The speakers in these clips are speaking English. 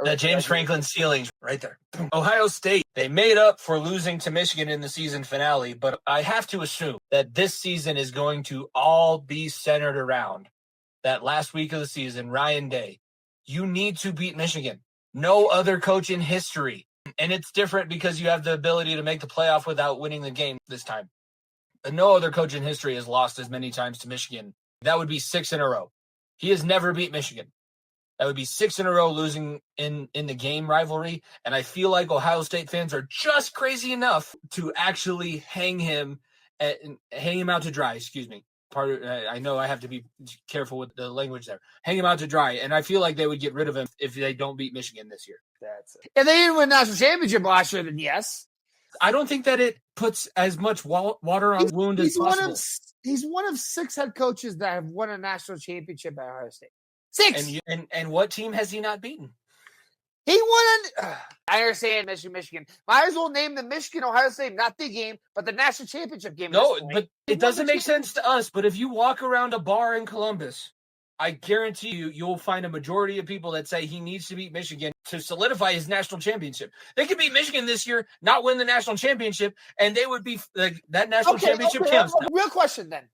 That James Franklin ceiling's right there. Ohio State, they made up for losing to Michigan in the season finale, but I have to assume that this season is going to all be centered around that last week of the season, Ryan Day. You need to beat Michigan. No other coach in history. And it's different because you have the ability to make the playoff without winning the game this time. But no other coach in history has lost as many times to Michigan. That would be 6 in a row. He has never beat Michigan. That would be 6 in a row losing in the game rivalry. And I feel like Ohio State fans are just crazy enough to actually hang him out to dry. Excuse me. I know I have to be careful with the language there. Hang him out to dry. And I feel like they would get rid of him if they don't beat Michigan this year. That's it. If they didn't win national championship last year, then yes. I don't think that it puts as much water on the wound as possible. He's one of 6 head coaches that have won a national championship at Ohio State. 6. And what team has he not beaten? He won I understand Michigan. Might as well name the Michigan-Ohio State, not the game, but the national championship game. No, but it doesn't make sense to us. But if you walk around a bar in Columbus, I guarantee you'll find a majority of people that say he needs to beat Michigan to solidify his national championship. They could beat Michigan this year, not win the national championship, and they would be like that national championship counts. Real question then.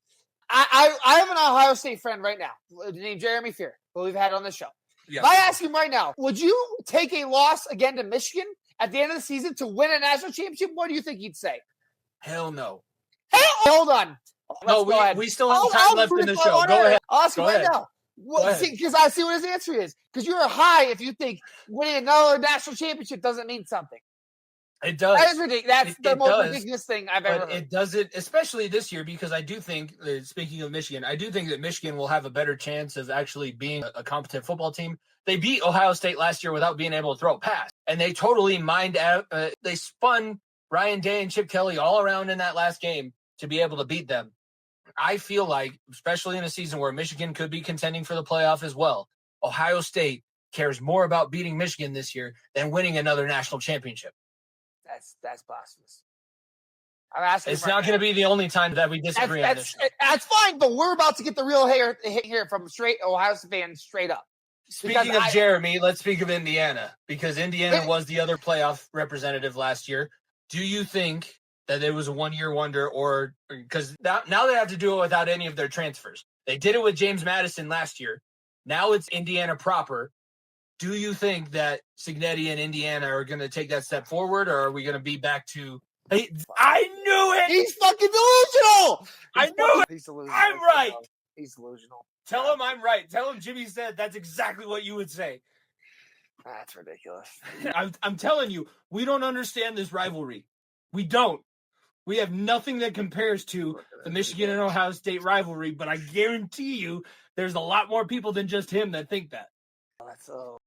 I have an Ohio State friend right now named Jeremy Fear, who we've had on the show. Yes. If I ask him right now, would you take a loss again to Michigan at the end of the season to win a national championship? What do you think he'd say? Hell no. Hold on. We still have time left in the show. Go ahead. I'll ask him right now. Because I see what his answer is. Because you're high if you think winning another national championship doesn't mean something. It does. That is ridiculous. That's the most ridiculous thing I've ever heard. It doesn't, especially this year, because I do think, speaking of Michigan, I do think that Michigan will have a better chance of actually being a competent football team. They beat Ohio State last year without being able to throw a pass, and they totally mined out. They spun Ryan Day and Chip Kelly all around in that last game to be able to beat them. I feel like, especially in a season where Michigan could be contending for the playoff as well, Ohio State cares more about beating Michigan this year than winning another national championship. That's blasphemous. I'm asking. It's not going to be the only time that we disagree on this show. That's fine, but we're about to get the real hit here from straight Ohio State fans straight up. Speaking of Jeremy, let's speak of Indiana, because Indiana was the other playoff representative last year. Do you think that it was a one-year wonder, or because now they have to do it without any of their transfers? They did it with James Madison last year. Now it's Indiana proper. Do you think that Signetti and Indiana are going to take that step forward, or are we going to be back to – I knew it! He's fucking delusional! I knew it! He's delusional. I'm right! He's delusional. Tell him I'm right. Tell him Jimmy said that's exactly what you would say. That's ridiculous. I'm telling you, we don't understand this rivalry. We don't. We have nothing that compares to the Michigan and Ohio State rivalry, but I guarantee you there's a lot more people than just him that think that. That's so